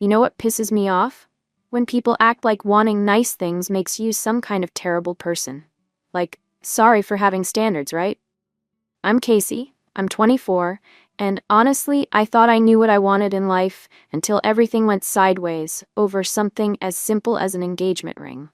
You know what pisses me off? When people act like wanting nice things makes you some kind of terrible person. Like, sorry for having standards, right? I'm Casey, I'm 24, and honestly, I thought I knew what I wanted in life until everything went sideways over something as simple as an engagement ring.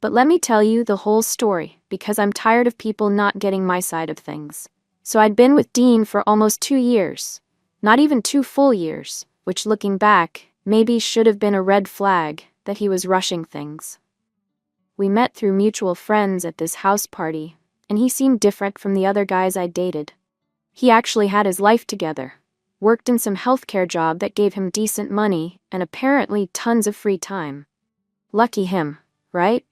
But let me tell you the whole story, because I'm tired of people not getting my side of things. So I'd been with Dean for almost 2 years. Not even 2 full years, which looking back, maybe should have been a red flag that he was rushing things. We met through mutual friends at this house party, and he seemed different from the other guys I dated. He actually had his life together, worked in some healthcare job that gave him decent money and apparently tons of free time. Lucky him, right?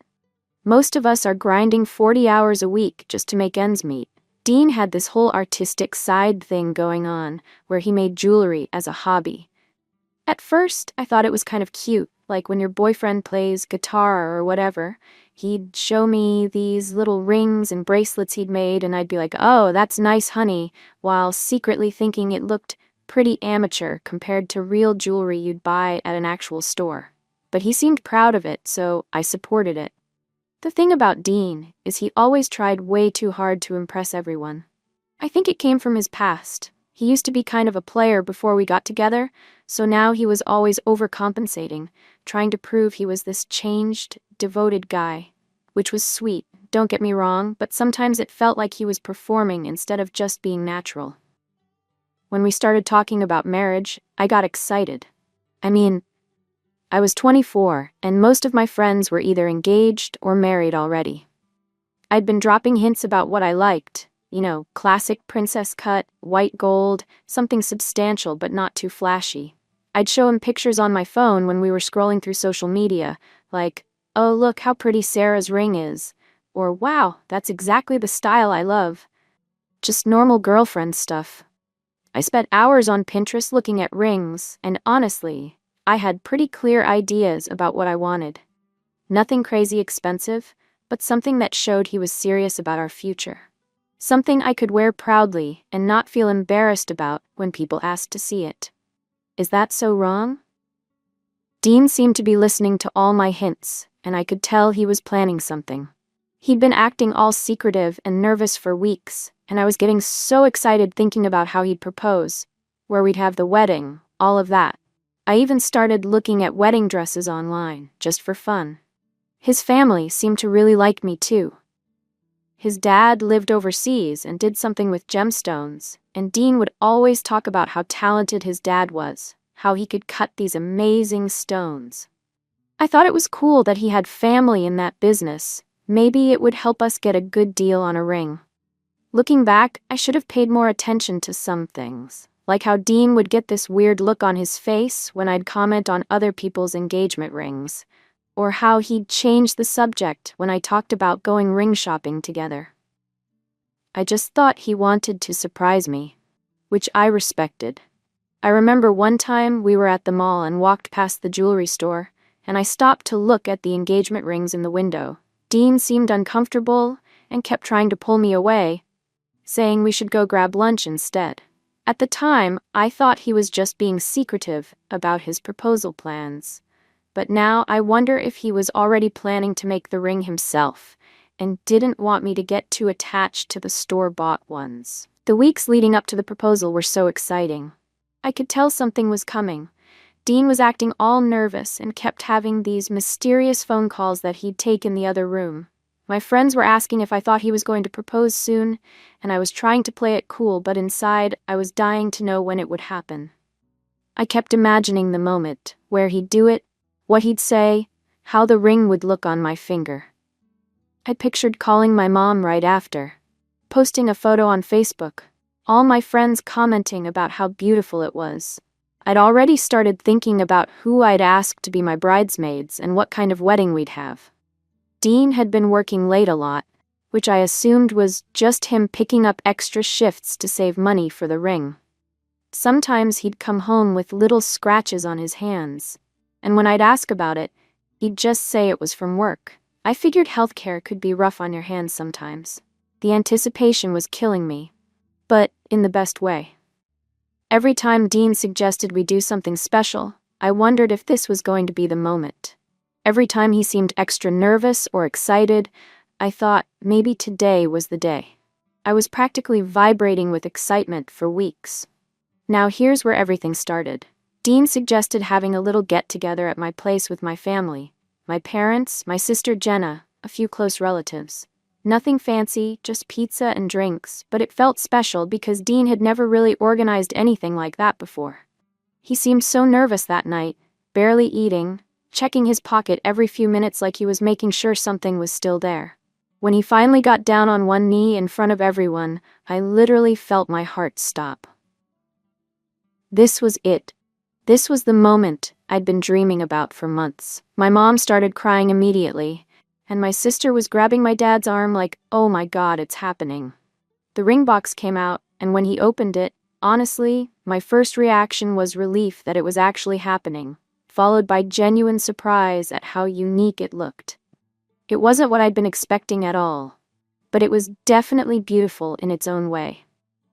Most of us are grinding 40 hours a week just to make ends meet. Dean had this whole artistic side thing going on, where he made jewelry as a hobby. At first, I thought it was kind of cute, like when your boyfriend plays guitar or whatever, he'd show me these little rings and bracelets he'd made, and I'd be like, "Oh, that's nice, honey," while secretly thinking it looked pretty amateur compared to real jewelry you'd buy at an actual store. But he seemed proud of it, so I supported it. The thing about Dean is he always tried way too hard to impress everyone. I think it came from his past. He used to be kind of a player before we got together, so now he was always overcompensating, trying to prove he was this changed, devoted guy. Which was sweet, don't get me wrong, but sometimes it felt like he was performing instead of just being natural. When we started talking about marriage, I got excited. I was 24, and most of my friends were either engaged or married already. I'd been dropping hints about what I liked. Classic princess cut, white gold, something substantial but not too flashy. I'd show him pictures on my phone when we were scrolling through social media, like, "Oh, look how pretty Sarah's ring is," or "Wow, that's exactly the style I love." Just normal girlfriend stuff. I spent hours on Pinterest looking at rings, and honestly, I had pretty clear ideas about what I wanted. Nothing crazy expensive, but something that showed he was serious about our future. Something I could wear proudly and not feel embarrassed about when people asked to see it. Is that so wrong? Dean seemed to be listening to all my hints, and I could tell he was planning something. He'd been acting all secretive and nervous for weeks, and I was getting so excited thinking about how he'd propose, where we'd have the wedding, all of that. I even started looking at wedding dresses online, just for fun. His family seemed to really like me too. His dad lived overseas and did something with gemstones, and Dean would always talk about how talented his dad was, how he could cut these amazing stones. I thought it was cool that he had family in that business. Maybe it would help us get a good deal on a ring. Looking back, I should have paid more attention to some things, like how Dean would get this weird look on his face when I'd comment on other people's engagement rings, or how he'd change the subject when I talked about going ring shopping together. I just thought he wanted to surprise me, which I respected. I remember one time we were at the mall and walked past the jewelry store, and I stopped to look at the engagement rings in the window. Dean seemed uncomfortable and kept trying to pull me away, saying we should go grab lunch instead. At the time, I thought he was just being secretive about his proposal plans. But now I wonder if he was already planning to make the ring himself and didn't want me to get too attached to the store-bought ones. The weeks leading up to the proposal were so exciting. I could tell something was coming. Dean was acting all nervous and kept having these mysterious phone calls that he'd take in the other room. My friends were asking if I thought he was going to propose soon, and I was trying to play it cool, but inside, I was dying to know when it would happen. I kept imagining the moment, where he'd do it, what he'd say, how the ring would look on my finger. I pictured calling my mom right after, posting a photo on Facebook, all my friends commenting about how beautiful it was. I'd already started thinking about who I'd ask to be my bridesmaids and what kind of wedding we'd have. Dean had been working late a lot, which I assumed was just him picking up extra shifts to save money for the ring. Sometimes he'd come home with little scratches on his hands, and when I'd ask about it, he'd just say it was from work. I figured healthcare could be rough on your hands sometimes. The anticipation was killing me, but in the best way. Every time Dean suggested we do something special, I wondered if this was going to be the moment. Every time he seemed extra nervous or excited, I thought maybe today was the day. I was practically vibrating with excitement for weeks. Now here's where everything started. Dean suggested having a little get-together at my place with my family. My parents, my sister Jenna, a few close relatives. Nothing fancy, just pizza and drinks, but it felt special because Dean had never really organized anything like that before. He seemed so nervous that night, barely eating, checking his pocket every few minutes like he was making sure something was still there. When he finally got down on one knee in front of everyone, I literally felt my heart stop. This was it. This was the moment I'd been dreaming about for months. My mom started crying immediately, and my sister was grabbing my dad's arm like, "Oh my God, it's happening." The ring box came out, and when he opened it, honestly, my first reaction was relief that it was actually happening, followed by genuine surprise at how unique it looked. It wasn't what I'd been expecting at all, but it was definitely beautiful in its own way.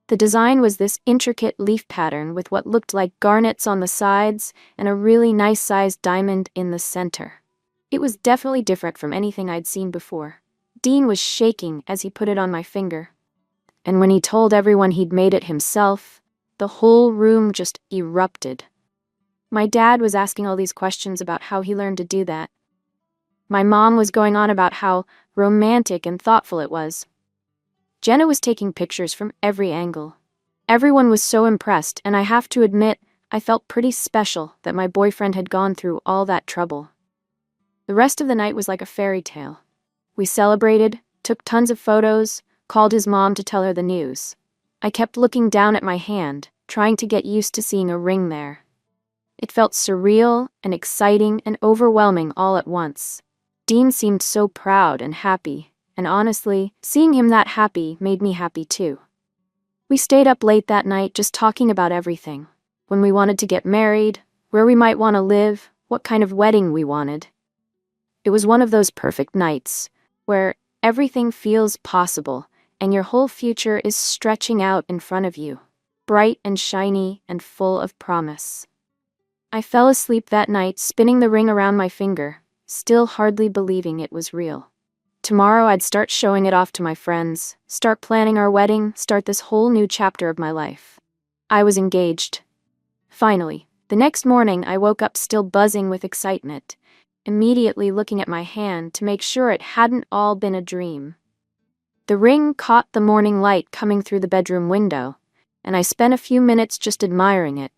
The design was this intricate leaf pattern with what looked like garnets on the sides and a really nice-sized diamond in the center. It was definitely different from anything I'd seen before. Dean was shaking as he put it on my finger. And when he told everyone he'd made it himself, the whole room just erupted. My dad was asking all these questions about how he learned to do that. My mom was going on about how romantic and thoughtful it was. Jenna was taking pictures from every angle. Everyone was so impressed, and I have to admit, I felt pretty special that my boyfriend had gone through all that trouble. The rest of the night was like a fairy tale. We celebrated, took tons of photos, called his mom to tell her the news. I kept looking down at my hand, trying to get used to seeing a ring there. It felt surreal and exciting and overwhelming all at once. Dean seemed so proud and happy, and honestly, seeing him that happy made me happy too. We stayed up late that night just talking about everything. When we wanted to get married, where we might want to live, what kind of wedding we wanted. It was one of those perfect nights, where everything feels possible, and your whole future is stretching out in front of you, bright and shiny and full of promise. I fell asleep that night spinning the ring around my finger, still hardly believing it was real. Tomorrow I'd start showing it off to my friends, start planning our wedding, start this whole new chapter of my life. I was engaged. Finally, the next morning I woke up still buzzing with excitement, immediately looking at my hand to make sure it hadn't all been a dream. The ring caught the morning light coming through the bedroom window, and I spent a few minutes just admiring it,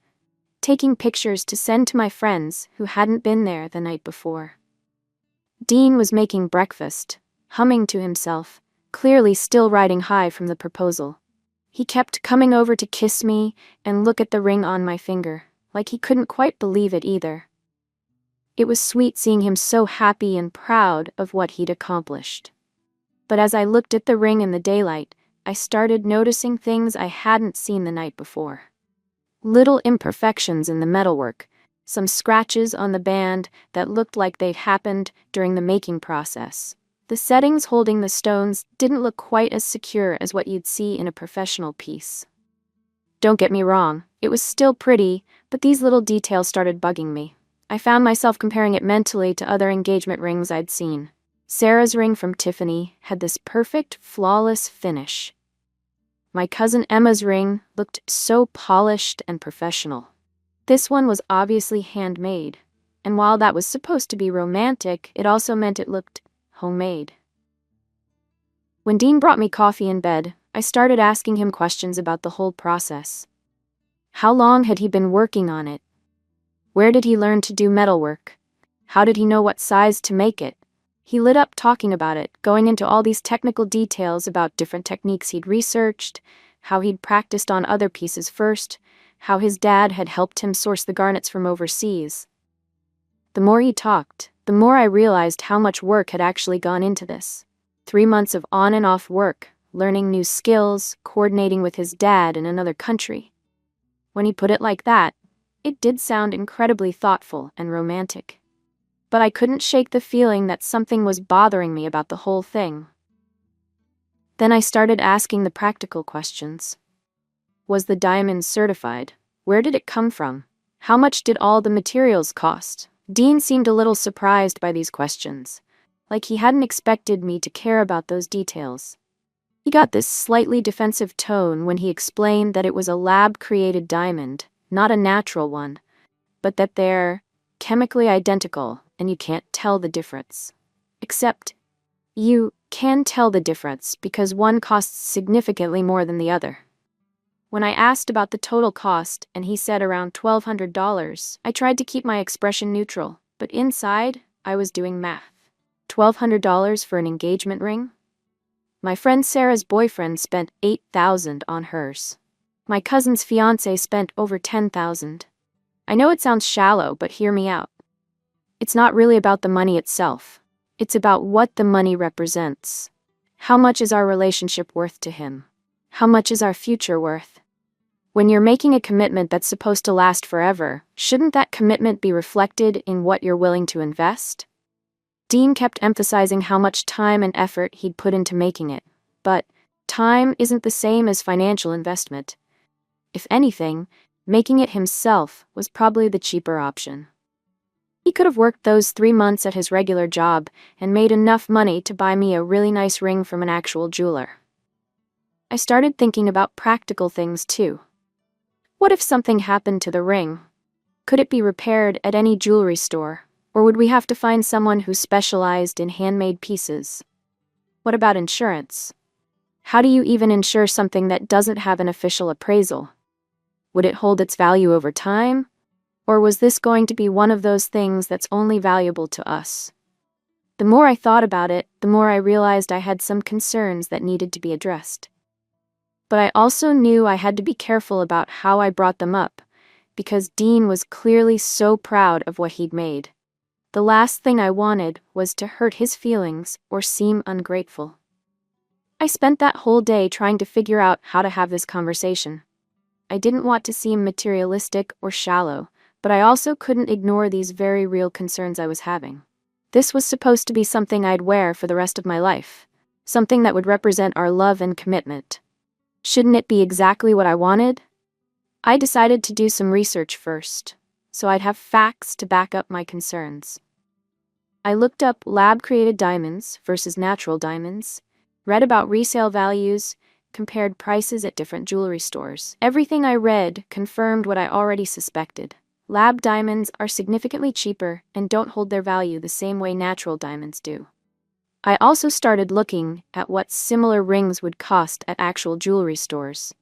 taking pictures to send to my friends who hadn't been there the night before. Dean was making breakfast, humming to himself, clearly still riding high from the proposal. He kept coming over to kiss me and look at the ring on my finger, like he couldn't quite believe it either. It was sweet seeing him so happy and proud of what he'd accomplished. But as I looked at the ring in the daylight, I started noticing things I hadn't seen the night before. Little imperfections in the metalwork, some scratches on the band that looked like they'd happened during the making process. The settings holding the stones didn't look quite as secure as what you'd see in a professional piece. Don't get me wrong, it was still pretty, but these little details started bugging me. I found myself comparing it mentally to other engagement rings I'd seen. Sarah's ring from Tiffany had this perfect, flawless finish. My cousin Emma's ring looked so polished and professional. This one was obviously handmade, and while that was supposed to be romantic, it also meant it looked homemade. When Dean brought me coffee in bed, I started asking him questions about the whole process. How long had he been working on it? Where did he learn to do metalwork? How did he know what size to make it? He lit up talking about it, going into all these technical details about different techniques he'd researched, how he'd practiced on other pieces first, how his dad had helped him source the garnets from overseas. The more he talked, the more I realized how much work had actually gone into this. 3 months of on and off work, learning new skills, coordinating with his dad in another country. When he put it like that, it did sound incredibly thoughtful and romantic. But I couldn't shake the feeling that something was bothering me about the whole thing. Then I started asking the practical questions. Was the diamond certified? Where did it come from? How much did all the materials cost? Dean seemed a little surprised by these questions, like he hadn't expected me to care about those details. He got this slightly defensive tone when he explained that it was a lab-created diamond, not a natural one, but that they're chemically identical and you can't tell the difference. Except, you can tell the difference because one costs significantly more than the other. When I asked about the total cost and he said around $1,200, I tried to keep my expression neutral, but inside, I was doing math. $1,200 for an engagement ring? My friend Sarah's boyfriend spent $8,000 on hers. My cousin's fiancé spent over $10,000. I know it sounds shallow, but hear me out. It's not really about the money itself. It's about what the money represents. How much is our relationship worth to him? How much is our future worth? When you're making a commitment that's supposed to last forever, shouldn't that commitment be reflected in what you're willing to invest? Dean kept emphasizing how much time and effort he'd put into making it, but time isn't the same as financial investment. If anything, making it himself was probably the cheaper option. He could have worked those 3 months at his regular job and made enough money to buy me a really nice ring from an actual jeweler. I started thinking about practical things too. What if something happened to the ring? Could it be repaired at any jewelry store, or would we have to find someone who specialized in handmade pieces? What about insurance? How do you even insure something that doesn't have an official appraisal? Would it hold its value over time? Or was this going to be one of those things that's only valuable to us? The more I thought about it, the more I realized I had some concerns that needed to be addressed. But I also knew I had to be careful about how I brought them up, because Dean was clearly so proud of what he'd made. The last thing I wanted was to hurt his feelings or seem ungrateful. I spent that whole day trying to figure out how to have this conversation. I didn't want to seem materialistic or shallow, but I also couldn't ignore these very real concerns I was having. This was supposed to be something I'd wear for the rest of my life, something that would represent our love and commitment. Shouldn't it be exactly what I wanted? I decided to do some research first, so I'd have facts to back up my concerns. I looked up lab-created diamonds versus natural diamonds, read about resale values, compared prices at different jewelry stores. Everything I read confirmed what I already suspected. Lab diamonds are significantly cheaper and don't hold their value the same way natural diamonds do. I also started looking at what similar rings would cost at actual jewelry stores.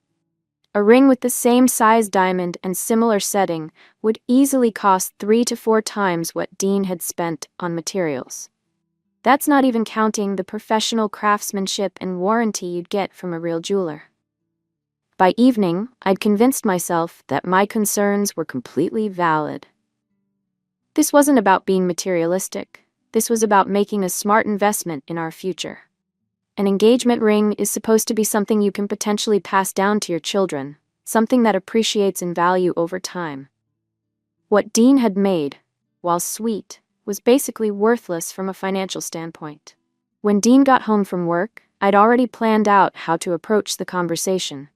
A ring with the same size diamond and similar setting would easily cost 3 to 4 times what Dean had spent on materials. That's not even counting the professional craftsmanship and warranty you'd get from a real jeweler. By evening, I'd convinced myself that my concerns were completely valid. This wasn't about being materialistic. This was about making a smart investment in our future. An engagement ring is supposed to be something you can potentially pass down to your children, something that appreciates in value over time. What Dean had made, while sweet, was basically worthless from a financial standpoint. When Dean got home from work, I'd already planned out how to approach the conversation.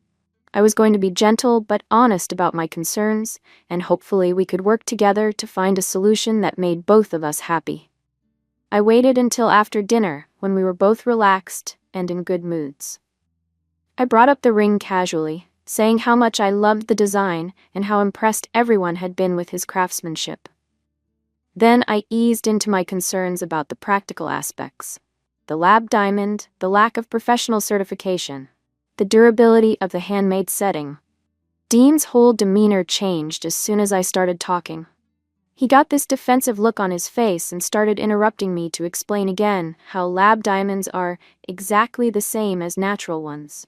I was going to be gentle but honest about my concerns, and hopefully we could work together to find a solution that made both of us happy. I waited until after dinner, when we were both relaxed and in good moods. I brought up the ring casually, saying how much I loved the design and how impressed everyone had been with his craftsmanship. Then I eased into my concerns about the practical aspects: the lab diamond, the lack of professional certification, the durability of the handmade setting. Dean's whole demeanor changed as soon as I started talking. He got this defensive look on his face and started interrupting me to explain again how lab diamonds are exactly the same as natural ones.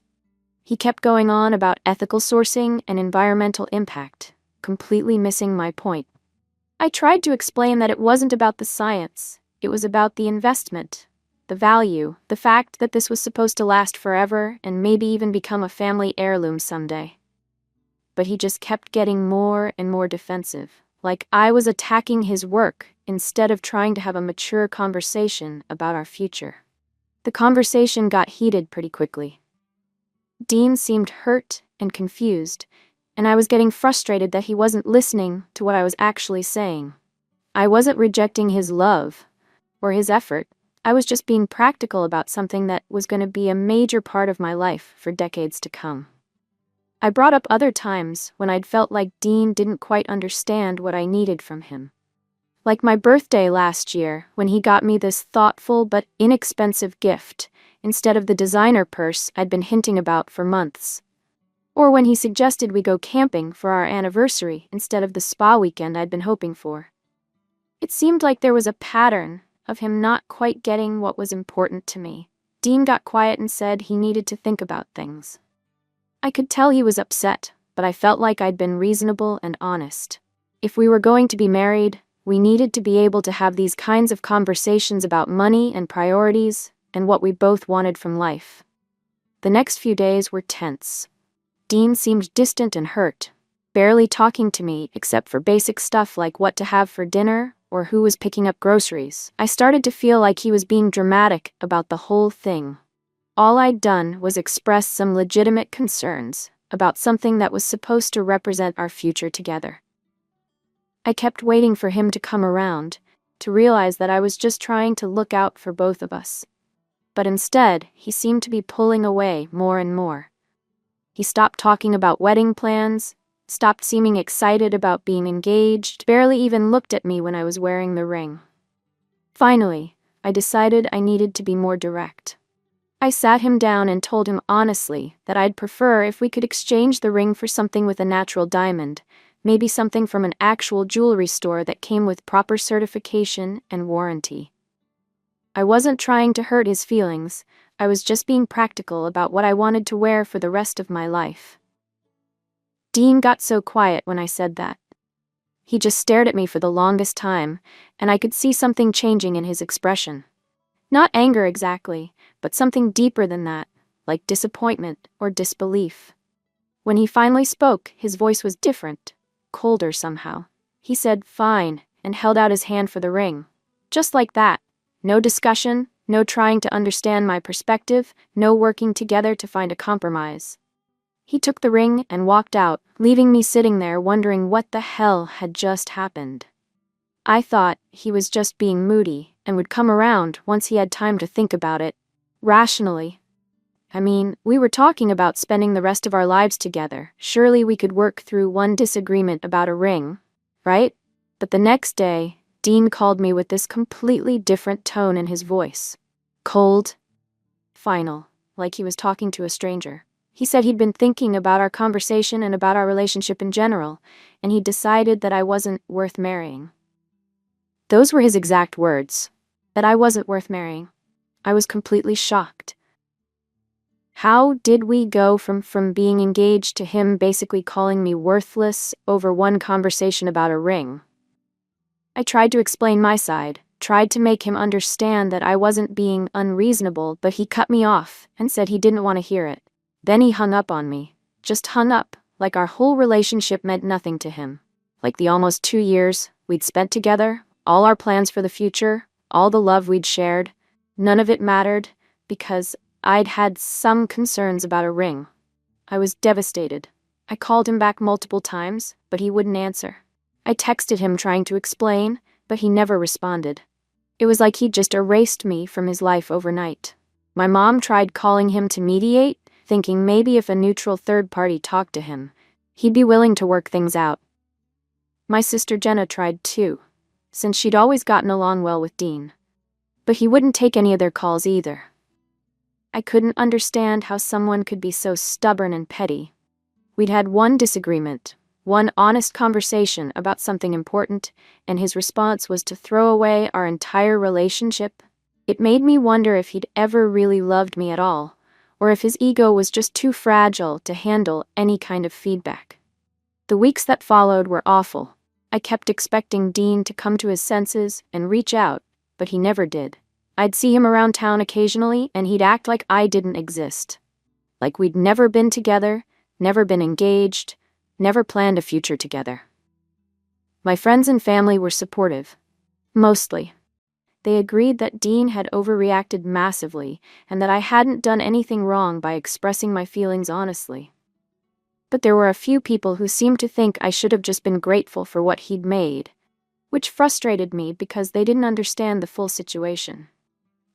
He kept going on about ethical sourcing and environmental impact, completely missing my point. I tried to explain that it wasn't about the science, it was about the investment, the value, the fact that this was supposed to last forever and maybe even become a family heirloom someday. But he just kept getting more and more defensive, like I was attacking his work instead of trying to have a mature conversation about our future. The conversation got heated pretty quickly. Dean seemed hurt and confused, and I was getting frustrated that he wasn't listening to what I was actually saying. I wasn't rejecting his love or his effort. I was just being practical about something that was going to be a major part of my life for decades to come. I brought up other times when I'd felt like Dean didn't quite understand what I needed from him. Like my birthday last year, when he got me this thoughtful but inexpensive gift instead of the designer purse I'd been hinting about for months. Or when he suggested we go camping for our anniversary instead of the spa weekend I'd been hoping for. It seemed like there was a pattern of him not quite getting what was important to me. Dean got quiet and said he needed to think about things. I could tell he was upset, but I felt like I'd been reasonable and honest. If we were going to be married, we needed to be able to have these kinds of conversations about money and priorities and what we both wanted from life. The next few days were tense. Dean seemed distant and hurt, barely talking to me except for basic stuff like what to have for dinner or who was picking up groceries. I started to feel like he was being dramatic about the whole thing. All I'd done was express some legitimate concerns about something that was supposed to represent our future together. I kept waiting for him to come around, to realize that I was just trying to look out for both of us. But instead, he seemed to be pulling away more and more. He stopped talking about wedding plans, stopped seeming excited about being engaged, barely even looked at me when I was wearing the ring. Finally, I decided I needed to be more direct. I sat him down and told him honestly that I'd prefer if we could exchange the ring for something with a natural diamond, maybe something from an actual jewelry store that came with proper certification and warranty. I wasn't trying to hurt his feelings, I was just being practical about what I wanted to wear for the rest of my life. Dean got so quiet when I said that. He just stared at me for the longest time, and I could see something changing in his expression. Not anger exactly, but something deeper than that, like disappointment or disbelief. When he finally spoke, his voice was different, colder somehow. He said, "Fine," and held out his hand for the ring. Just like that. No discussion, no trying to understand my perspective, no working together to find a compromise. He took the ring and walked out, leaving me sitting there wondering what the hell had just happened. I thought he was just being moody and would come around once he had time to think about it, rationally. I mean, we were talking about spending the rest of our lives together. Surely we could work through one disagreement about a ring, right? But the next day, Dean called me with this completely different tone in his voice. Cold, final, like he was talking to a stranger. He said he'd been thinking about our conversation and about our relationship in general, and he'd decided that I wasn't worth marrying. Those were his exact words, that I wasn't worth marrying. I was completely shocked. How did we go from being engaged to him basically calling me worthless over one conversation about a ring? I tried to explain my side, tried to make him understand that I wasn't being unreasonable, but he cut me off and said he didn't want to hear it. Then he hung up on me, just hung up, like our whole relationship meant nothing to him. Like the almost 2 years we'd spent together, all our plans for the future, all the love we'd shared, none of it mattered because I'd had some concerns about a ring. I was devastated. I called him back multiple times, but he wouldn't answer. I texted him trying to explain, but he never responded. It was like he'd just erased me from his life overnight. My mom tried calling him to mediate, thinking maybe if a neutral third party talked to him, he'd be willing to work things out. My sister Jenna tried too, since she'd always gotten along well with Dean. But he wouldn't take any of their calls either. I couldn't understand how someone could be so stubborn and petty. We'd had one disagreement, one honest conversation about something important, and his response was to throw away our entire relationship. It made me wonder if he'd ever really loved me at all, or if his ego was just too fragile to handle any kind of feedback. The weeks that followed were awful. I kept expecting Dean to come to his senses and reach out, but he never did. I'd see him around town occasionally, and he'd act like I didn't exist. Like we'd never been together, never been engaged, never planned a future together. My friends and family were supportive. Mostly. They agreed that Dean had overreacted massively and that I hadn't done anything wrong by expressing my feelings honestly. But there were a few people who seemed to think I should have just been grateful for what he'd made, which frustrated me because they didn't understand the full situation.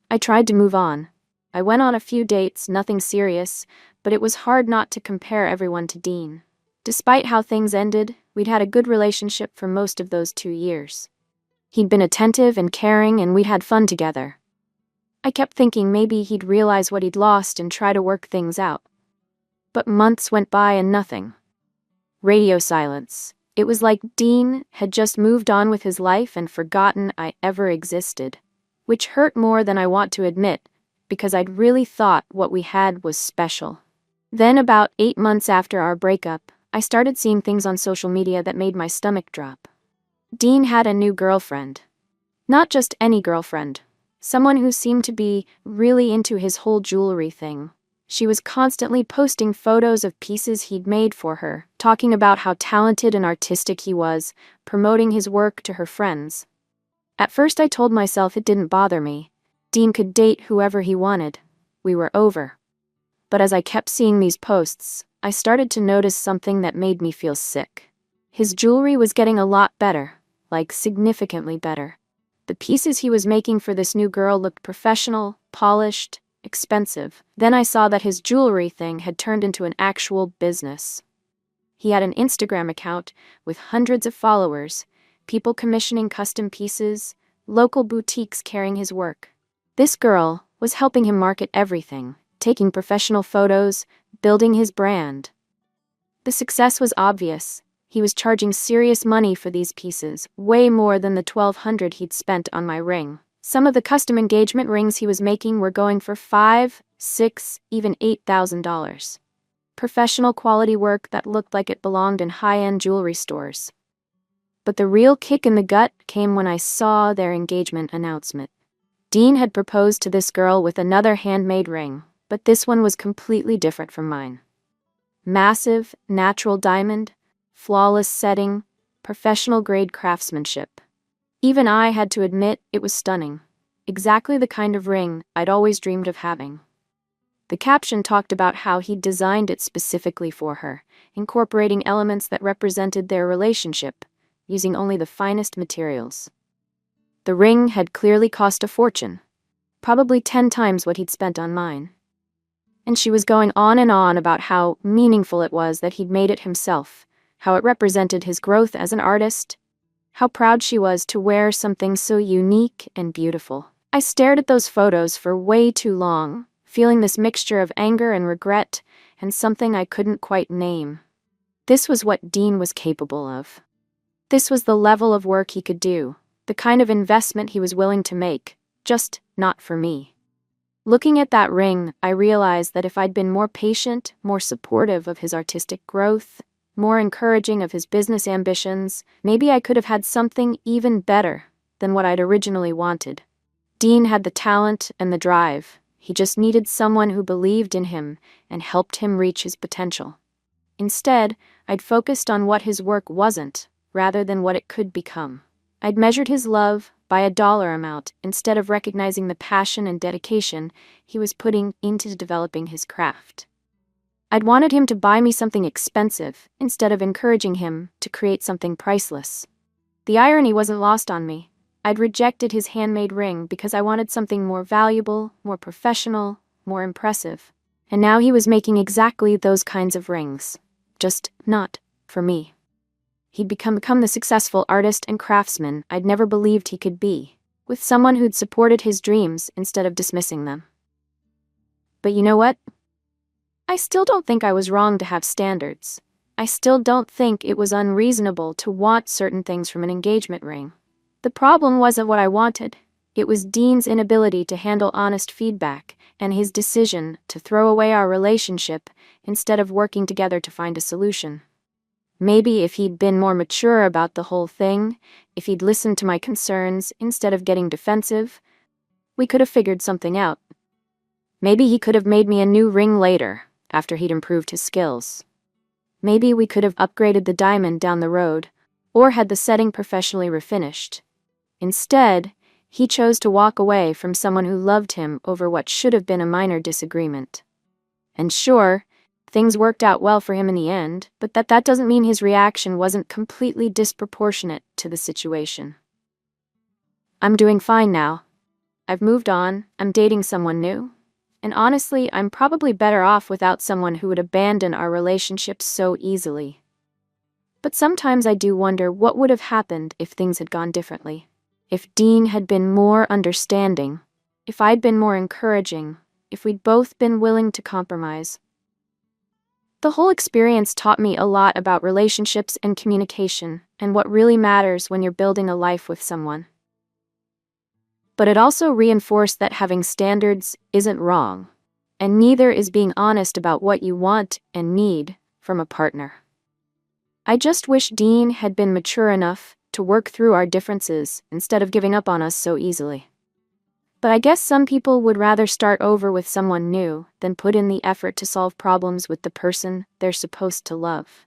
I tried to move on. I went on a few dates, nothing serious, but it was hard not to compare everyone to Dean. Despite how things ended, we'd had a good relationship for most of those 2 years. He'd been attentive and caring, and we'd had fun together. I kept thinking maybe he'd realize what he'd lost and try to work things out. But months went by and nothing. Radio silence. It was like Dean had just moved on with his life and forgotten I ever existed, which hurt more than I want to admit, because I'd really thought what we had was special. Then, about 8 months after our breakup, I started seeing things on social media that made my stomach drop. Dean had a new girlfriend. Not just any girlfriend. Someone who seemed to be really into his whole jewelry thing. She was constantly posting photos of pieces he'd made for her, talking about how talented and artistic he was, promoting his work to her friends. At first I told myself it didn't bother me. Dean could date whoever he wanted. We were over. But as I kept seeing these posts, I started to notice something that made me feel sick. His jewelry was getting a lot better, like significantly better. The pieces he was making for this new girl looked professional, polished, expensive. Then I saw that his jewelry thing had turned into an actual business. He had an Instagram account with hundreds of followers, people commissioning custom pieces, local boutiques carrying his work. This girl was helping him market everything, taking professional photos, building his brand. The success was obvious. He was charging serious money for these pieces, way more than the $1,200 he'd spent on my ring. Some of the custom engagement rings he was making were going for $5,000, $6,000, even $8,000. Professional quality work that looked like it belonged in high-end jewelry stores. But the real kick in the gut came when I saw their engagement announcement. Dean had proposed to this girl with another handmade ring, but this one was completely different from mine. Massive, natural diamond, flawless setting, professional-grade craftsmanship. Even I had to admit it was stunning. Exactly the kind of ring I'd always dreamed of having. The caption talked about how he'd designed it specifically for her, incorporating elements that represented their relationship, using only the finest materials. The ring had clearly cost a fortune, probably 10 times what he'd spent on mine. And she was going on and on about how meaningful it was that he'd made it himself, how it represented his growth as an artist, how proud she was to wear something so unique and beautiful. I stared at those photos for way too long, feeling this mixture of anger and regret, and something I couldn't quite name. This was what Dean was capable of. This was the level of work he could do, the kind of investment he was willing to make, just not for me. Looking at that ring, I realized that if I'd been more patient, more supportive of his artistic growth, more encouraging of his business ambitions, maybe I could have had something even better than what I'd originally wanted. Dean had the talent and the drive. He just needed someone who believed in him and helped him reach his potential. Instead, I'd focused on what his work wasn't, rather than what it could become. I'd measured his love by a dollar amount instead of recognizing the passion and dedication he was putting into developing his craft. I'd wanted him to buy me something expensive instead of encouraging him to create something priceless. The irony wasn't lost on me. I'd rejected his handmade ring because I wanted something more valuable, more professional, more impressive. And now he was making exactly those kinds of rings, just not for me. He'd become the successful artist and craftsman I'd never believed he could be, with someone who'd supported his dreams instead of dismissing them. But you know what? I still don't think I was wrong to have standards. I still don't think it was unreasonable to want certain things from an engagement ring. The problem wasn't what I wanted. It was Dean's inability to handle honest feedback and his decision to throw away our relationship instead of working together to find a solution. Maybe if he'd been more mature about the whole thing, if he'd listened to my concerns instead of getting defensive, we could have figured something out. Maybe he could have made me a new ring later, after he'd improved his skills. Maybe we could have upgraded the diamond down the road, or had the setting professionally refinished. Instead, he chose to walk away from someone who loved him over what should have been a minor disagreement. And sure, Things worked out well for him in the end, but that doesn't mean his reaction wasn't completely disproportionate to the situation. I'm doing fine now. I've moved on, I'm dating someone new. And honestly, I'm probably better off without someone who would abandon our relationship so easily. But sometimes I do wonder what would have happened if things had gone differently. If Dean had been more understanding, if I'd been more encouraging, if we'd both been willing to compromise. The whole experience taught me a lot about relationships and communication, and what really matters when you're building a life with someone. But it also reinforced that having standards isn't wrong, and neither is being honest about what you want and need from a partner. I just wish Dean had been mature enough to work through our differences instead of giving up on us so easily. But I guess some people would rather start over with someone new than put in the effort to solve problems with the person they're supposed to love.